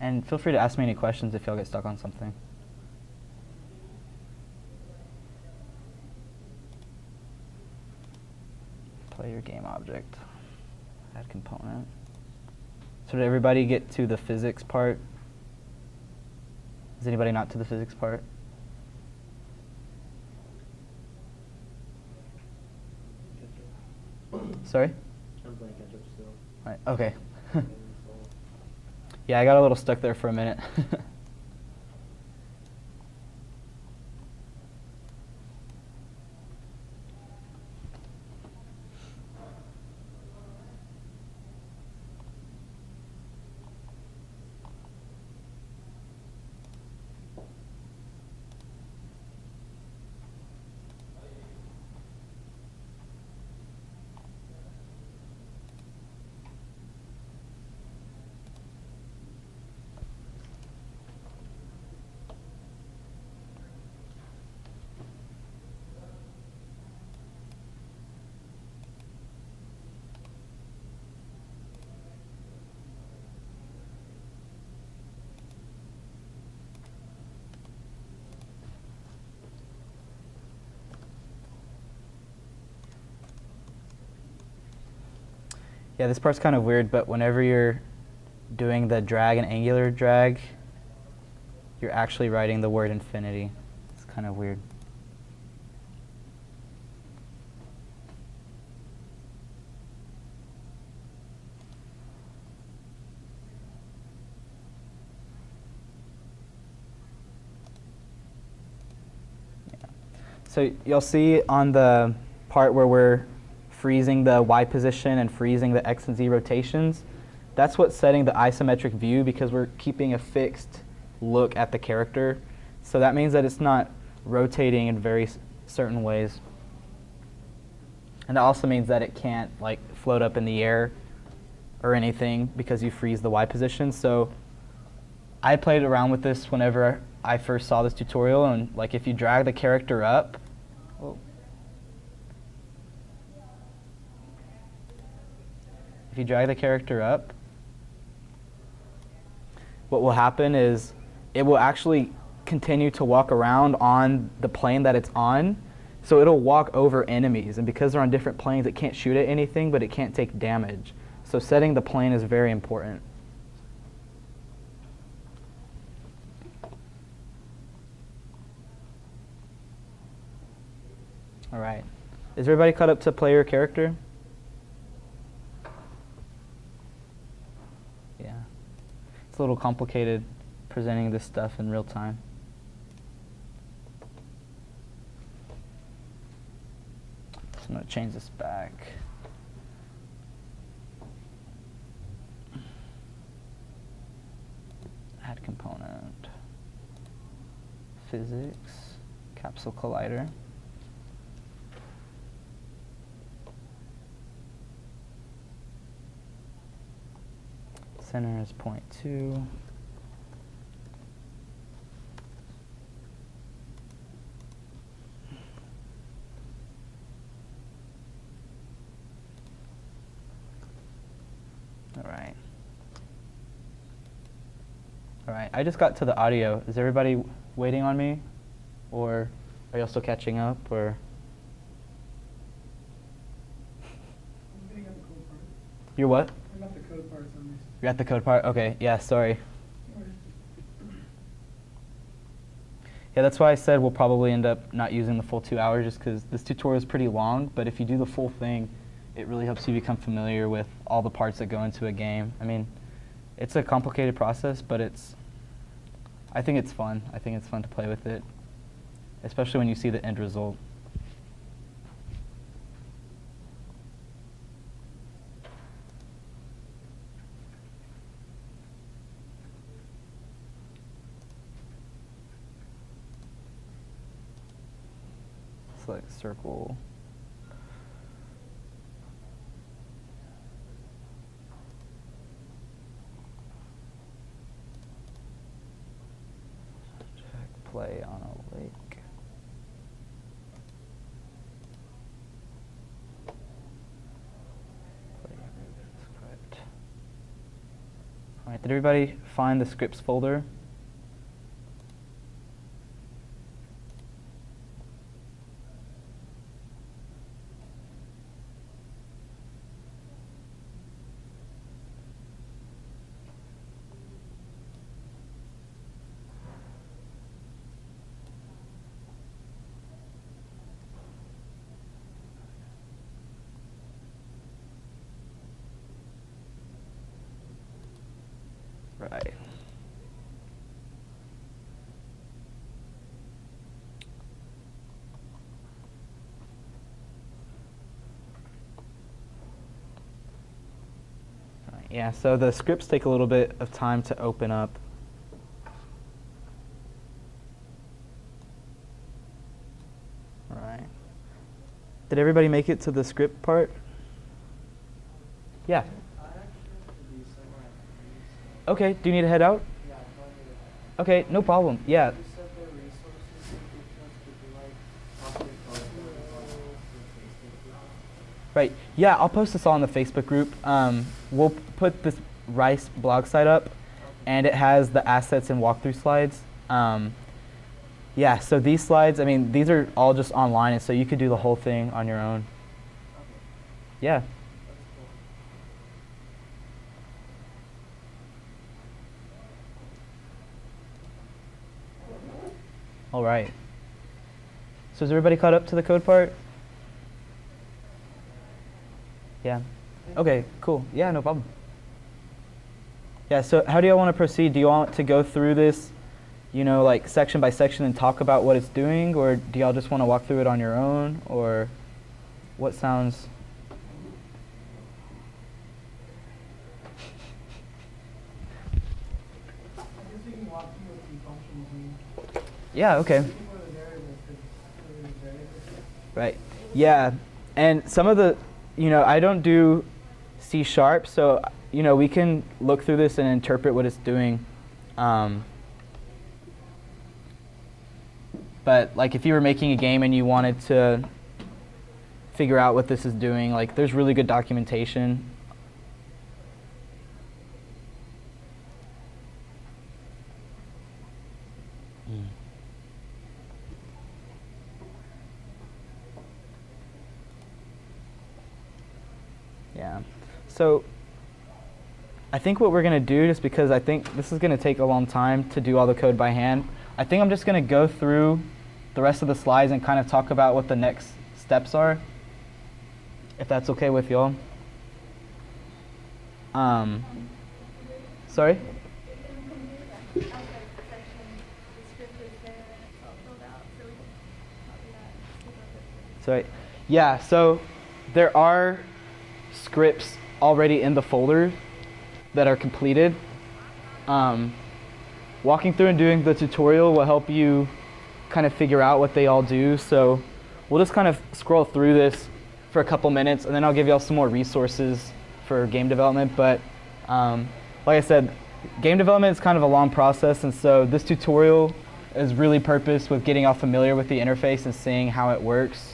And feel free to ask me any questions if y'all get stuck on something. Player game object. Add component. So did everybody get to the physics part? Is anybody not to the physics part? Sorry? I'm playing catch up still. Right, okay. Yeah, I got a little stuck there for a minute. Yeah, this part's kind of weird, but whenever you're doing the drag and angular drag, you're actually writing the word infinity. It's kind of weird. Yeah. So you'll see on the part where we're freezing the Y position and freezing the X and Z rotations, that's what's setting the isometric view, because we're keeping a fixed look at the character. So that means that it's not rotating in very certain ways. And that also means that it can't like float up in the air or anything because you freeze the Y position. So I played around with this whenever I first saw this tutorial, and like if you drag the character up, if you drag the character up, what will happen is it will actually continue to walk around on the plane that it's on. So it'll walk over enemies, and because they're on different planes, it can't shoot at anything, but it can't take damage. So setting the plane is very important. All right. Is everybody caught up to player character? Yeah. It's a little complicated presenting this stuff in real time. So I'm going to change this back. Add component. Physics. Capsule collider. Center is 0.2. All right. All right, I just got to the audio. Is everybody waiting on me? Or are y'all still catching up? Or I'm getting at the code part. you're what? I'm at the code parts on this. You're at the code part? Okay, yeah, sorry. Yeah, that's why I said we'll probably end up not using the full 2 hours, just because this tutorial is pretty long, but if you do the full thing, it really helps you become familiar with all the parts that go into a game. I mean, it's a complicated process, but I think it's fun. I think it's fun to play with it, especially when you see the end result. Select circle. Check play on a lake. Play script. All right, Did everybody find the scripts folder? Right. Yeah, so the scripts take a little bit of time to open up. All right. Did everybody make it to the script part? Yeah. I actually have to be somewhere at 3, Okay, do you need to head out? yeah, I probably need to head out. Okay, no problem. Yeah. You said the resources in DevChats could be like possibly posted on the Facebook group. Right. Yeah, I'll post this all in the Facebook group. We'll put this Rice blog site up, and it has the assets and walkthrough slides. Yeah, so these slides, I mean, these are all just online, and so you could do the whole thing on your own. Okay, Yeah. that's cool. All right. So is everybody caught up to the code part? Yeah. Okay, cool. Yeah, no problem. Yeah, so how do y'all want to proceed? Do you want to go through this, you know, like section by section and talk about what it's doing, or do y'all just want to walk through it on your own, or what sounds? I guess we can walk through what the functions mean. Yeah, okay. Looking for the variables, 'cause there's variables. Right. Yeah, and some of the, you know, I don't do C#, so, you know, we can look through this and interpret what it's doing. But like if you were making a game and you wanted to figure out what this is doing, like there's really good documentation. Yeah. So I think what we're going to do, just because I think this is going to take a long time to do all the code by hand, I think I'm just going to go through the rest of the slides and kind of talk about what the next steps are, if that's okay with y'all. Sorry? Sorry. Yeah, so there are scripts already in the folder that are completed. Walking through and doing the tutorial will help you kind of figure out what they all do. So we'll just kind of scroll through this for a couple minutes, and then I'll give y'all some more resources for game development. But like I said, game development is kind of a long process, and so this tutorial is really purposed with getting all familiar with the interface and seeing how it works.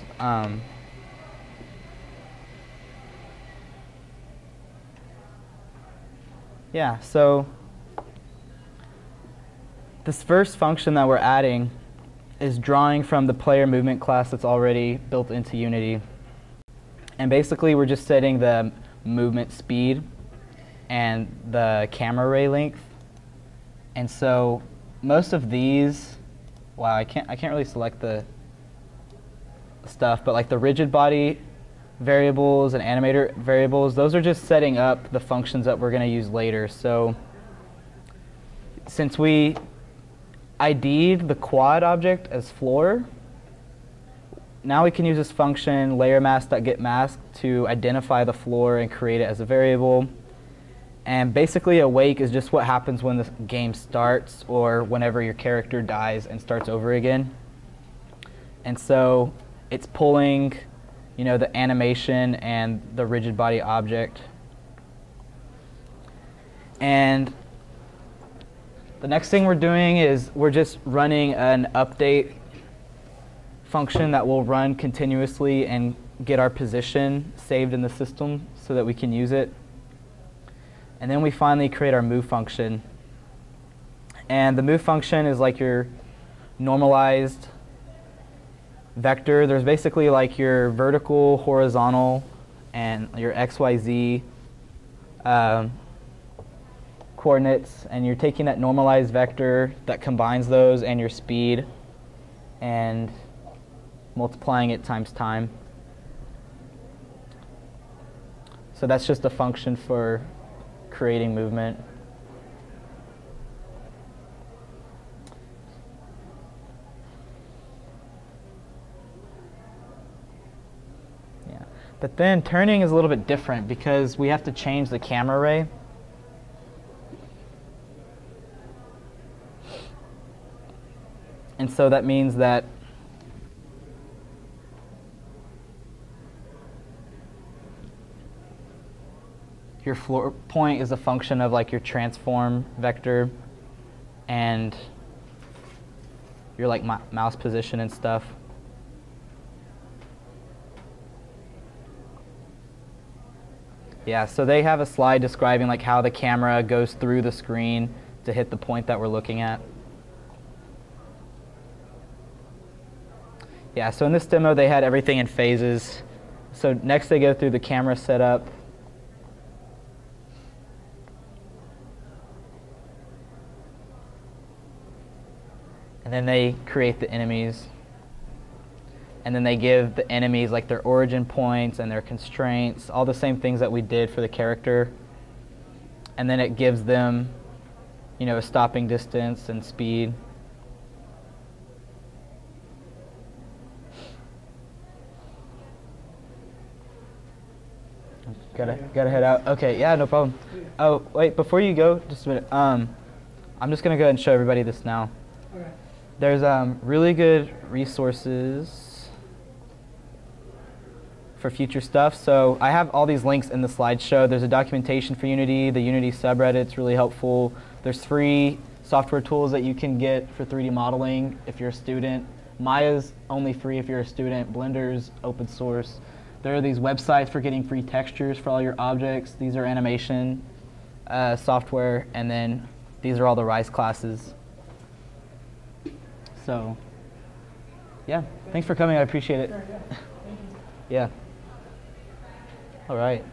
Yeah, so this first function that we're adding is drawing from the player movement class that's already built into Unity. And basically we're just setting the movement speed and the camera ray length. And so most of these, wow, I can't really select the stuff, but like the rigid body variables and animator variables, those are just setting up the functions that we're going to use later. So since we ID'd the quad object as floor, now we can use this function layerMask.getMask to identify the floor and create it as a variable. And basically awake is just what happens when the game starts or whenever your character dies and starts over again. And so it's pulling, you know, the animation and the rigid body object. And the next thing we're doing is we're just running an update function that will run continuously and get our position saved in the system so that we can use it. And then we finally create our move function. And the move function is like your normalized vector. There's basically like your vertical, horizontal, and your XYZ coordinates, and you're taking that normalized vector that combines those and your speed and multiplying it times time. So that's just a function for creating movement. Yeah. But then turning is a little bit different because we have to change the camera ray. And so that means that your floor point is a function of like your transform vector and your like mouse position and stuff. Yeah, so they have a slide describing like how the camera goes through the screen to hit the point that we're looking at. Yeah, so in this demo they had everything in phases. So next they go through the camera setup. And then they create the enemies. And then they give the enemies like their origin points and their constraints, all the same things that we did for the character. And then it gives them, you know, a stopping distance and speed. Gotta head out. Okay, yeah, no problem. Oh, wait, before you go, just a minute. I'm just gonna go ahead and show everybody this now. Okay. There's really good resources for future stuff. So I have all these links in the slideshow. There's a documentation for Unity. The Unity subreddit's really helpful. There's free software tools that you can get for 3D modeling if you're a student. Maya's only free if you're a student. Blender's open source. There are these websites for getting free textures for all your objects. These are animation software, and then these are all the Rise classes. So, yeah, thanks for coming. I appreciate it. Sure, yeah. Thank you. Yeah. All right.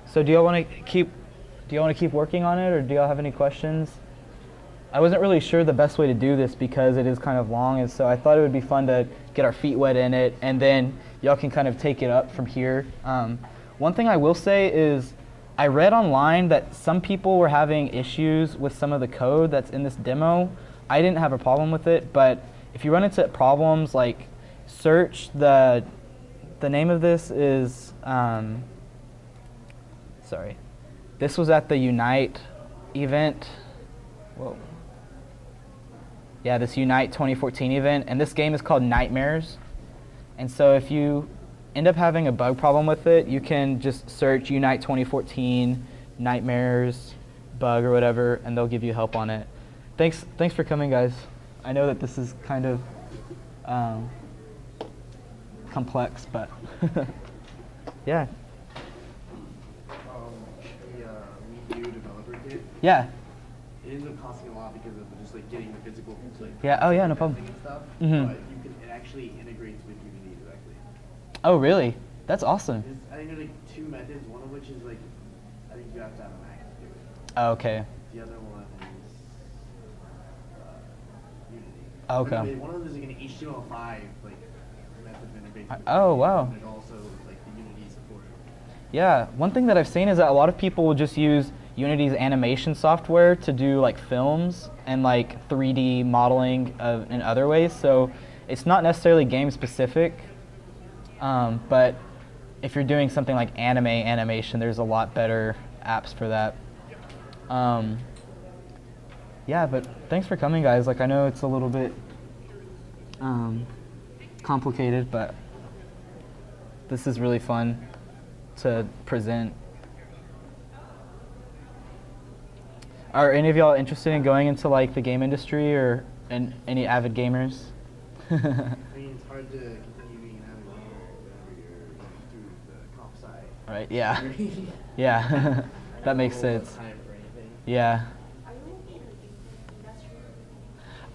So, do y'all want to keep working on it, or do y'all have any questions? I wasn't really sure the best way to do this because it is kind of long, and so I thought it would be fun to get our feet wet in it, and then y'all can kind of take it up from here. One thing I will say is I read online that some people were having issues with some of the code that's in this demo. I didn't have a problem with it, but if you run into problems, like search the name of this is, sorry, this was at the Unite event. Whoa. Yeah, this Unite 2014 event, and this game is called Nightmares. And so if you end up having a bug problem with it, you can just search Unite 2014 Nightmares bug or whatever, and they'll give you help on it. Thanks for coming, guys. I know that this is kind of complex, but yeah. The new developer kit. Yeah. It ends up costing a lot because of just like getting the physical like Yeah. Oh yeah, no problem. testing and stuff. Mhm. But it actually integrates with Unity directly. Oh really? That's awesome. I think there's like two methods. One of which is like I think you have to have a Mac to do it. Oh, okay. The other one is Unity. Okay. Or no, one of them is like an HTML5 like method of interfacing. with Oh, Unity, wow. And there's also like the Unity support. Yeah, one thing that I've seen is that a lot of people will just use Unity's animation software to do like films and like 3D modeling in other ways. So it's not necessarily game specific, but if you're doing something like animation, there's a lot better apps for that. Yeah, but thanks for coming, guys. Like I know it's a little bit complicated, but this is really fun to present. Are any of y'all interested in going into like the game industry or any avid gamers? I mean, it's hard to continue being an avid gamer whenever you're going through the comp sci right? Yeah. I Yeah. don't That makes know what sense. time for anything. Yeah. Are you in the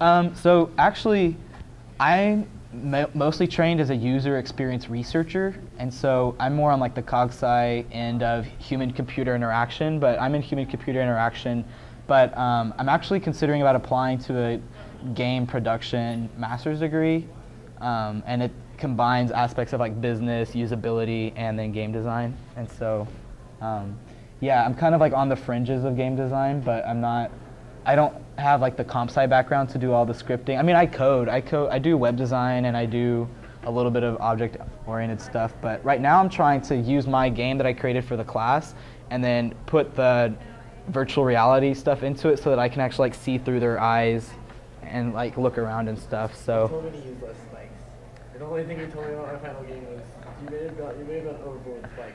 industry? So actually, I'm mostly trained as a user experience researcher, and so I'm more on like the cog sci end of human-computer interaction. But I'm in human-computer interaction, but I'm actually considering about applying to a game production master's degree, and it combines aspects of like business, usability, and then game design. And so, yeah, I'm kind of like on the fringes of game design, but I don't have like the comp sci background to do all the scripting. I mean, I do web design, and I do a little bit of object-oriented stuff. But right now, I'm trying to use my game that I created for the class, and then put the virtual reality stuff into it, so that I can actually like see through their eyes, and like look around and stuff. You So told me to use less spikes. The only thing you told me about my final game was you may have gone overboard with spikes.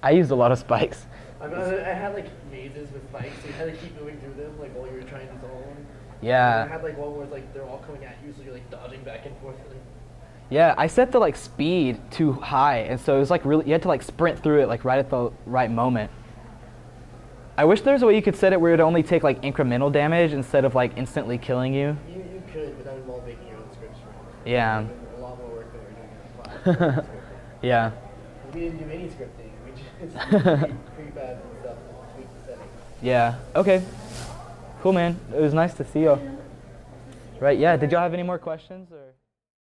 I used a lot of spikes. I had like mazes with spikes, so you had to keep moving through them like while you were trying to solve them. Yeah. And I had like one where it's like they're all coming at you, so you're like dodging back and forth. Yeah, I set the like speed too high, and so it was like really, you had to like sprint through it like right at the right moment. I wish there was a way you could set it where it would only take like incremental damage instead of like instantly killing you. You could, but that would involve making your own scripts for it. Yeah. A lot more work than we're doing in class. Yeah. We didn't do any scripting. We just prefab and stuff to tweak the settings. Yeah. Okay. Cool, man. It was nice to see you. Right. Yeah. Did y'all have any more questions or?